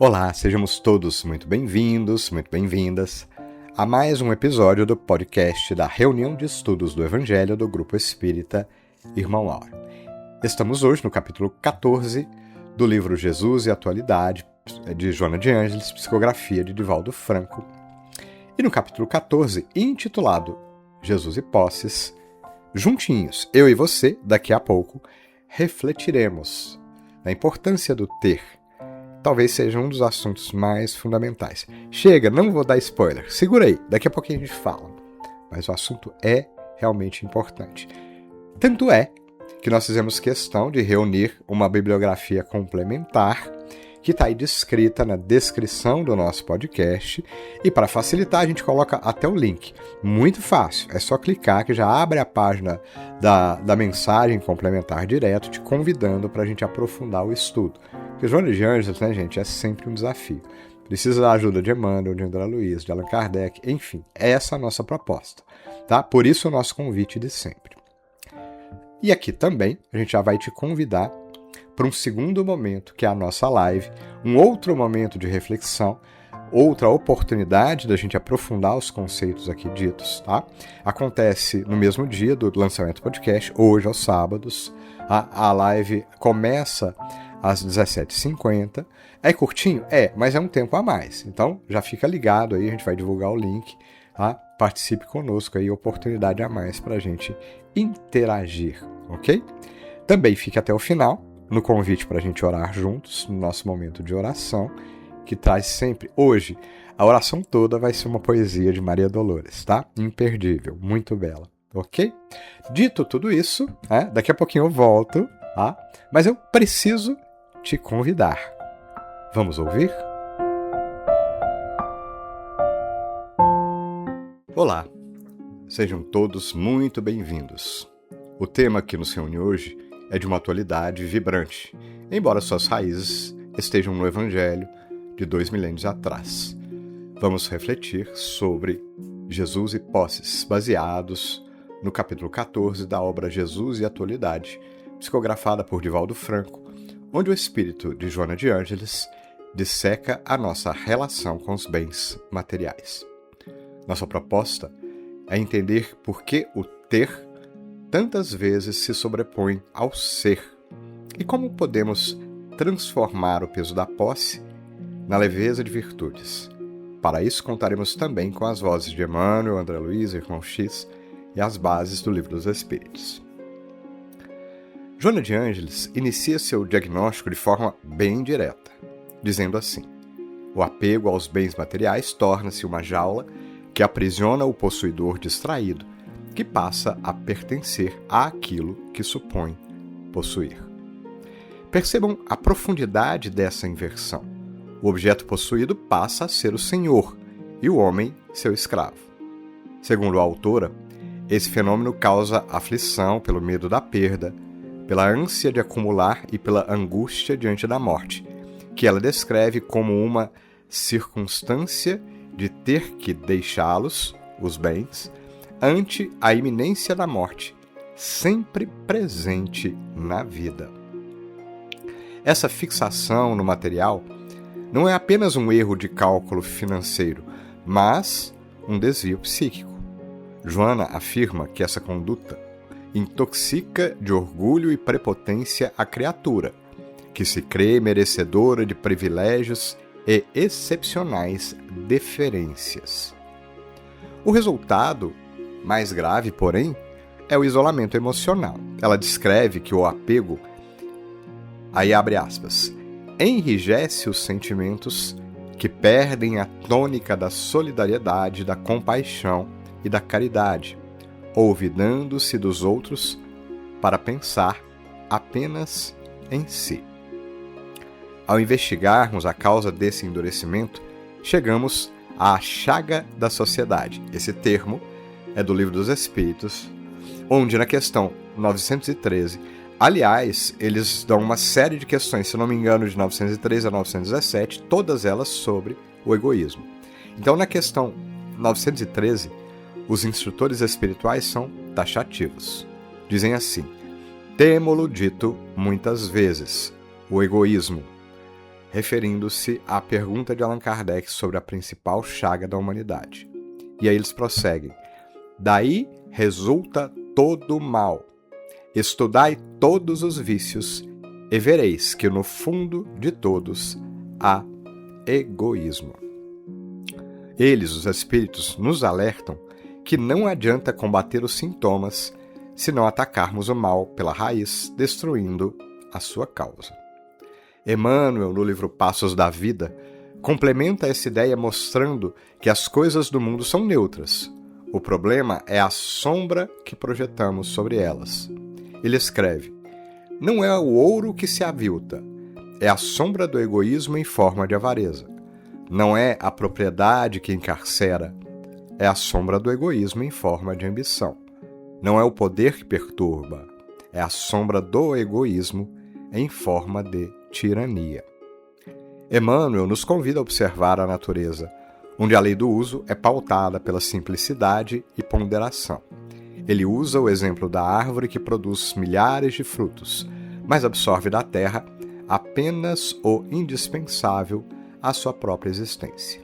Olá, sejamos todos muito bem-vindos, muito bem-vindas a mais um episódio do podcast da Reunião de Estudos do Evangelho do Grupo Espírita Irmão Aura. Estamos hoje no capítulo 14 do livro Jesus e Atualidade, de Joana de Ângeles, psicografia de Divaldo Franco. E no capítulo 14, intitulado Jesus e Posses, juntinhos, eu e você, daqui a pouco, refletiremos na importância do ter. Talvez seja um dos assuntos mais fundamentais. Chega, não vou dar spoiler. Segura aí, daqui a pouquinho a gente fala. Mas o assunto é realmente importante. Tanto é que nós fizemos questão de reunir uma bibliografia complementar que está aí descrita na descrição do nosso podcast. E para facilitar, a gente coloca até o link. Muito fácil, é só clicar que já abre a página da mensagem complementar direto, te convidando para a gente aprofundar o estudo. Porque Joana de Ângeles, né, gente, é sempre um desafio. Precisa da ajuda de Emmanuel, de André Luiz, de Allan Kardec, enfim, essa é a nossa proposta. Tá? Por isso o nosso convite de sempre. E aqui também a gente já vai te convidar para um segundo momento, que é a nossa live, um outro momento de reflexão, outra oportunidade da gente aprofundar os conceitos aqui ditos, tá? Acontece no mesmo dia do lançamento do podcast, hoje aos sábados. A live começa às 17h50. É curtinho? É, mas é um tempo a mais. Então, já fica ligado aí, a gente vai divulgar o link, tá? Participe conosco aí, oportunidade a mais para a gente interagir, ok? Também fique até o final, no convite para a gente orar juntos, no nosso momento de oração, que traz sempre, hoje, a oração toda vai ser uma poesia de Maria Dolores, tá? Imperdível, muito bela, ok? Dito tudo isso, daqui a pouquinho eu volto, tá? Mas eu preciso te convidar. Vamos ouvir? Olá, sejam todos muito bem-vindos. O tema que nos reúne hoje é de uma atualidade vibrante, embora suas raízes estejam no Evangelho de 2 milênios atrás. Vamos refletir sobre Jesus e Posses, baseados no capítulo 14 da obra Jesus e Atualidade, psicografada por Divaldo Franco, onde o espírito de Joana de Ângeles disseca a nossa relação com os bens materiais. Nossa proposta é entender por que o ter tantas vezes se sobrepõe ao ser e como podemos transformar o peso da posse na leveza de virtudes. Para isso, contaremos também com as vozes de Emmanuel, André Luiz, Irmão X e as bases do Livro dos Espíritos. Joana de Ângeles inicia seu diagnóstico de forma bem direta, dizendo assim: o apego aos bens materiais torna-se uma jaula que aprisiona o possuidor distraído, que passa a pertencer àquilo que supõe possuir. Percebam a profundidade dessa inversão. O objeto possuído passa a ser o senhor e o homem seu escravo. Segundo a autora, esse fenômeno causa aflição pelo medo da perda, pela ânsia de acumular e pela angústia diante da morte, que ela descreve como uma circunstância de ter que deixá-los, os bens, ante a iminência da morte, sempre presente na vida. Essa fixação no material não é apenas um erro de cálculo financeiro, mas um desvio psíquico. Joana afirma que essa conduta intoxica de orgulho e prepotência a criatura, que se crê merecedora de privilégios e excepcionais deferências. O resultado mais grave, porém, é o isolamento emocional. Ela descreve que o apego, aí abre aspas, enrijece os sentimentos que perdem a tônica da solidariedade, da compaixão e da caridade, olvidando-se dos outros para pensar apenas em si. Ao investigarmos a causa desse endurecimento, chegamos à chaga da sociedade. Esse termo é do Livro dos Espíritos, onde na questão 913, aliás, eles dão uma série de questões, se não me engano, de 913 a 917, todas elas sobre o egoísmo. Então, na questão 913, os instrutores espirituais são taxativos. Dizem assim: temo-lo dito muitas vezes, o egoísmo, referindo-se à pergunta de Allan Kardec sobre a principal chaga da humanidade. E aí eles prosseguem: daí resulta todo o mal. Estudai todos os vícios e vereis que no fundo de todos há egoísmo. Eles, os espíritos, nos alertam que não adianta combater os sintomas se não atacarmos o mal pela raiz, destruindo a sua causa. Emmanuel, no livro Passos da Vida, complementa essa ideia mostrando que as coisas do mundo são neutras. O problema é a sombra que projetamos sobre elas. Ele escreve: não é o ouro que se avilta, é a sombra do egoísmo em forma de avareza. Não é a propriedade que encarcera, é a sombra do egoísmo em forma de ambição. Não é o poder que perturba, é a sombra do egoísmo em forma de tirania. Emmanuel nos convida a observar a natureza, onde a lei do uso é pautada pela simplicidade e ponderação. Ele usa o exemplo da árvore que produz milhares de frutos, mas absorve da terra apenas o indispensável à sua própria existência.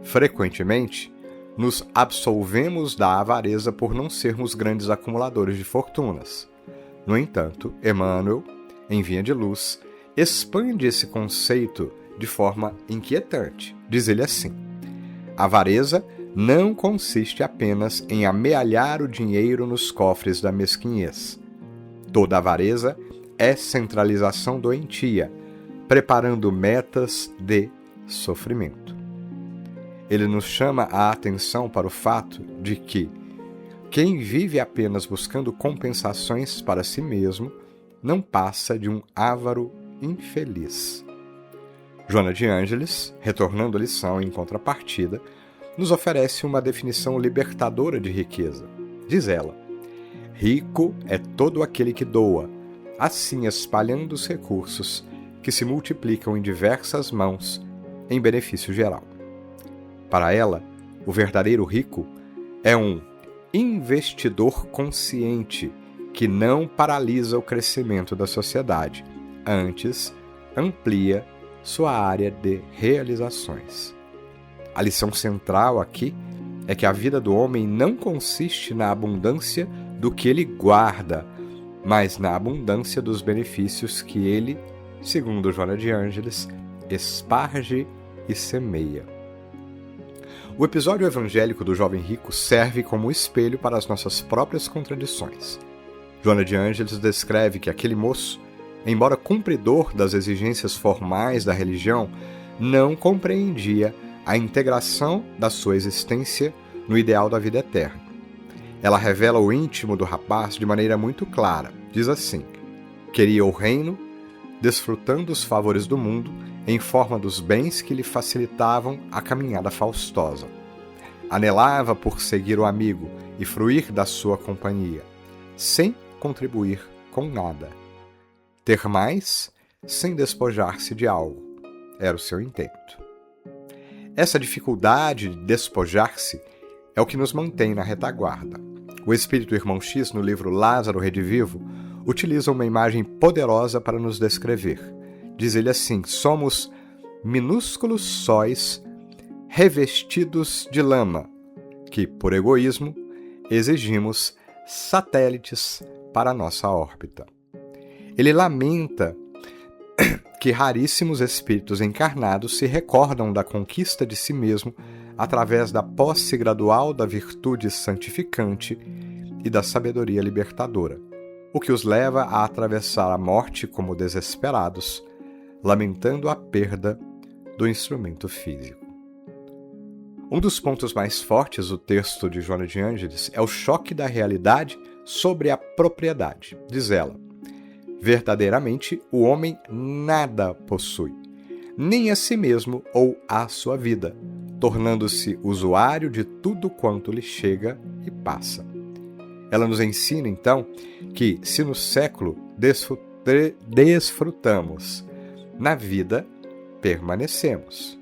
Frequentemente, nos absolvemos da avareza por não sermos grandes acumuladores de fortunas. No entanto, Emmanuel, em Vinha de Luz, expande esse conceito de forma inquietante. Diz ele assim: a avareza não consiste apenas em amealhar o dinheiro nos cofres da mesquinhez. Toda avareza é centralização doentia, preparando metas de sofrimento. Ele nos chama a atenção para o fato de que quem vive apenas buscando compensações para si mesmo não passa de um avaro infeliz. Joana de Ângeles, retornando a lição em contrapartida, nos oferece uma definição libertadora de riqueza. Diz ela: rico é todo aquele que doa, assim espalhando os recursos que se multiplicam em diversas mãos em benefício geral. Para ela, o verdadeiro rico é um investidor consciente que não paralisa o crescimento da sociedade, antes amplia sua área de realizações. A lição central aqui é que a vida do homem não consiste na abundância do que ele guarda, mas na abundância dos benefícios que ele, segundo Joana de Ângeles, esparge e semeia. O episódio evangélico do jovem rico serve como espelho para as nossas próprias contradições. Joana de Ângeles descreve que aquele moço, embora cumpridor das exigências formais da religião, não compreendia a integração da sua existência no ideal da vida eterna. Ela revela o íntimo do rapaz de maneira muito clara. Diz assim: queria o reino, desfrutando os favores do mundo em forma dos bens que lhe facilitavam a caminhada faustosa. Anelava por seguir o amigo e fruir da sua companhia, sem contribuir com nada. Ter mais, sem despojar-se de algo, era o seu intento. Essa dificuldade de despojar-se é o que nos mantém na retaguarda. O espírito Irmão X, no livro Lázaro Redivivo, utiliza uma imagem poderosa para nos descrever. Diz ele assim: somos minúsculos sóis revestidos de lama, que, por egoísmo, exigimos satélites para a nossa órbita. Ele lamenta que raríssimos espíritos encarnados se recordam da conquista de si mesmo através da posse gradual da virtude santificante e da sabedoria libertadora, o que os leva a atravessar a morte como desesperados, lamentando a perda do instrumento físico. Um dos pontos mais fortes do texto de Joana de Ângeles é o choque da realidade sobre a propriedade. Diz ela: verdadeiramente, o homem nada possui, nem a si mesmo ou a sua vida, tornando-se usuário de tudo quanto lhe chega e passa. Ela nos ensina, então, que se no século desfrutamos, na vida permanecemos.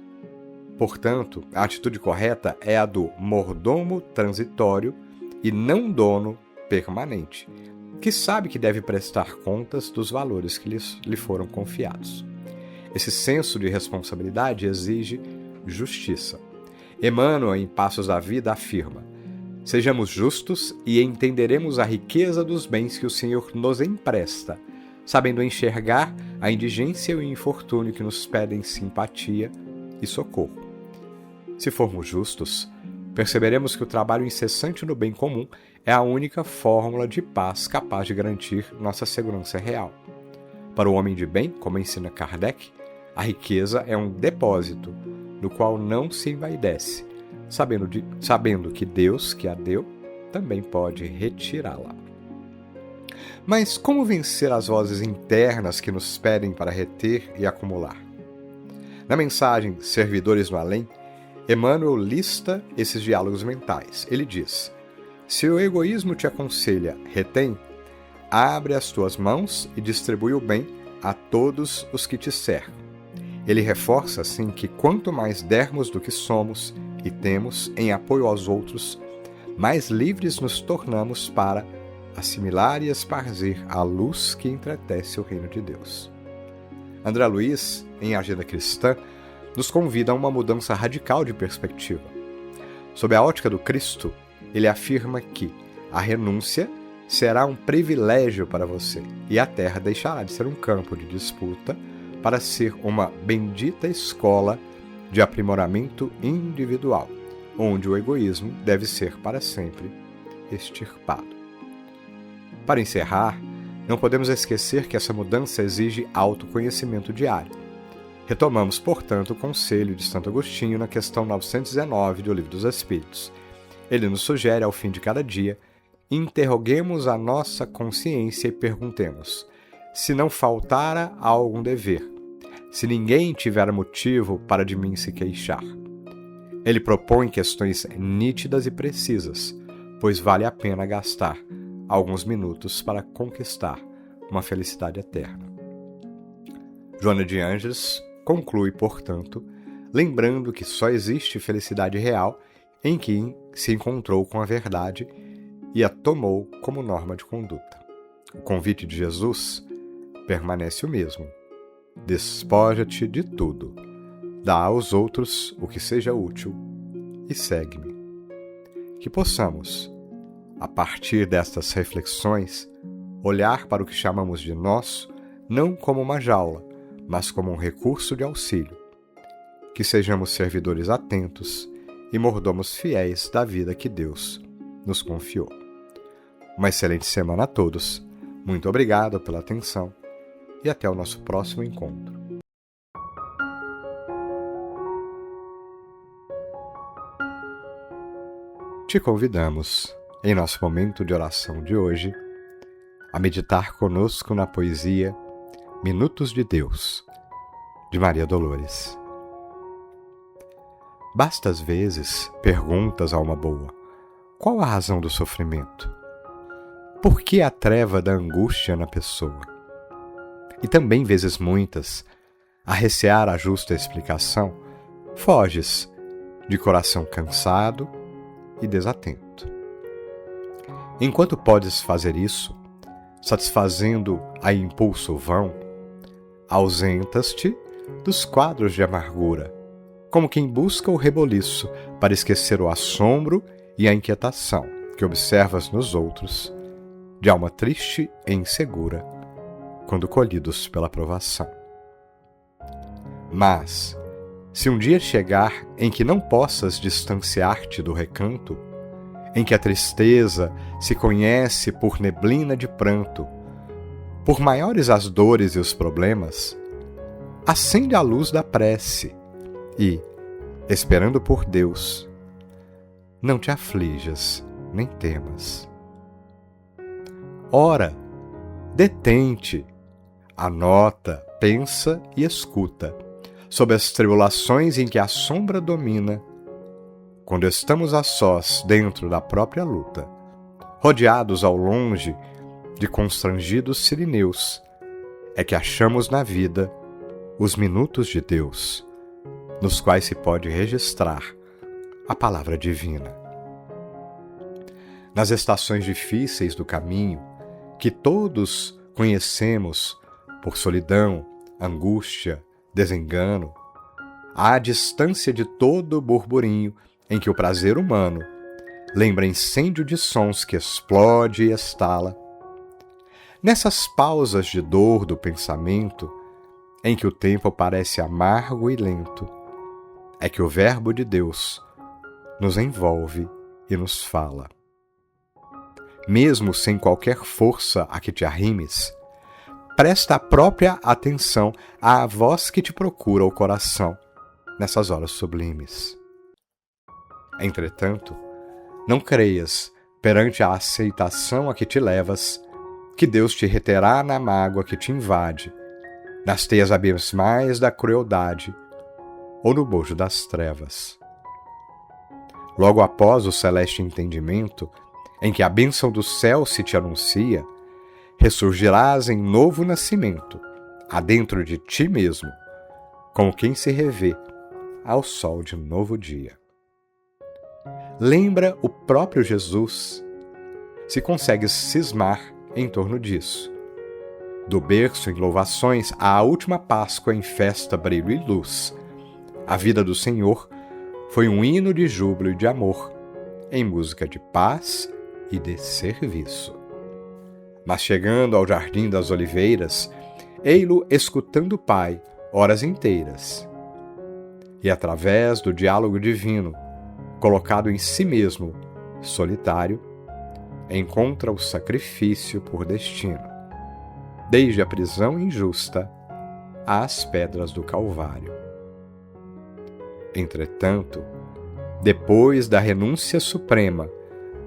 Portanto, a atitude correta é a do mordomo transitório e não dono permanente, que sabe que deve prestar contas dos valores que lhe foram confiados. Esse senso de responsabilidade exige justiça. Emmanuel, em Passos da Vida, afirma: sejamos justos e entenderemos a riqueza dos bens que o Senhor nos empresta, sabendo enxergar a indigência e o infortúnio que nos pedem simpatia e socorro. Se formos justos, perceberemos que o trabalho incessante no bem comum é a única fórmula de paz capaz de garantir nossa segurança real. Para o homem de bem, como ensina Kardec, a riqueza é um depósito no qual não se envaidece, sabendo que Deus, que a deu, também pode retirá-la. Mas como vencer as vozes internas que nos pedem para reter e acumular? Na mensagem Servidores no Além, Emmanuel lista esses diálogos mentais. Ele diz: se o egoísmo te aconselha, retém, abre as tuas mãos e distribui o bem a todos os que te cercam. Ele reforça, assim, que quanto mais dermos do que somos e temos em apoio aos outros, mais livres nos tornamos para assimilar e espargir a luz que entretece o reino de Deus. André Luiz, em Agenda Cristã, nos convida a uma mudança radical de perspectiva. Sob a ótica do Cristo, ele afirma que a renúncia será um privilégio para você e a terra deixará de ser um campo de disputa para ser uma bendita escola de aprimoramento individual, onde o egoísmo deve ser para sempre extirpado. Para encerrar, não podemos esquecer que essa mudança exige autoconhecimento diário. Retomamos, portanto, o conselho de Santo Agostinho na questão 919 do Livro dos Espíritos. Ele nos sugere, ao fim de cada dia, interroguemos a nossa consciência e perguntemos: se não faltara a algum dever, se ninguém tiver motivo para de mim se queixar. Ele propõe questões nítidas e precisas, pois vale a pena gastar alguns minutos para conquistar uma felicidade eterna. Joana de Ângeles conclui, portanto, lembrando que só existe felicidade real em quem se encontrou com a verdade e a tomou como norma de conduta. O convite de Jesus permanece o mesmo: despoja-te de tudo, dá aos outros o que seja útil e segue-me. Que possamos, a partir destas reflexões, olhar para o que chamamos de nosso não como uma jaula, mas como um recurso de auxílio. Que sejamos servidores atentos e mordomos fiéis da vida que Deus nos confiou. Uma excelente semana a todos. Muito obrigado pela atenção e até o nosso próximo encontro. Te convidamos, em nosso momento de oração de hoje, a meditar conosco na poesia Minutos de Deus, de Maria Dolores. Basta às vezes perguntas a uma boa: qual a razão do sofrimento? Por que a treva da angústia na pessoa? E também, vezes muitas, a recear a justa explicação, foges, de coração cansado e desatento. Enquanto podes fazer isso, satisfazendo a impulso vão, ausentas-te dos quadros de amargura, como quem busca o reboliço para esquecer o assombro e a inquietação que observas nos outros, de alma triste e insegura, quando colhidos pela provação. Mas, se um dia chegar em que não possas distanciar-te do recanto, em que a tristeza se conhece por neblina de pranto, por maiores as dores e os problemas, acende a luz da prece e, esperando por Deus, não te aflijas nem temas. Ora, detente, anota, pensa e escuta sobre as tribulações em que a sombra domina, quando estamos a sós dentro da própria luta, rodeados ao longe de constrangidos sirineus, é que achamos na vida os minutos de Deus, nos quais se pode registrar a palavra divina. Nas estações difíceis do caminho, que todos conhecemos por solidão, angústia, desengano, à distância de todo o burburinho em que o prazer humano lembra incêndio de sons que explode e estala. Nessas pausas de dor do pensamento, em que o tempo parece amargo e lento, é que o Verbo de Deus nos envolve e nos fala. Mesmo sem qualquer força a que te arrimes, presta a própria atenção à voz que te procura o coração nessas horas sublimes. Entretanto, não creias, perante a aceitação a que te levas, que Deus te reterá na mágoa que te invade, nas teias abismais da crueldade ou no bojo das trevas. Logo após o celeste entendimento, em que a bênção do céu se te anuncia, ressurgirás em novo nascimento, adentro de ti mesmo, como quem se revê ao sol de novo dia. Lembra o próprio Jesus, se consegues cismar em torno disso. Do berço em louvações à última Páscoa em festa, brilho e luz, a vida do Senhor foi um hino de júbilo e de amor, em música de paz e de serviço. Mas chegando ao jardim das oliveiras, ei-lo escutando o Pai horas inteiras. E através do diálogo divino, colocado em si mesmo, solitário, encontra o sacrifício por destino, desde a prisão injusta às pedras do Calvário. Entretanto, depois da renúncia suprema,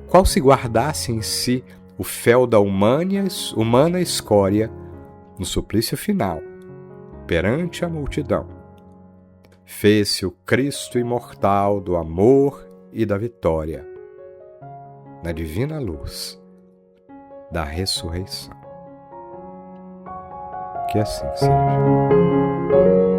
qual se guardasse em si o fel da humana escória no suplício final, perante a multidão, fez-se o Cristo imortal do amor e da vitória, na divina luz da ressurreição. Que assim seja.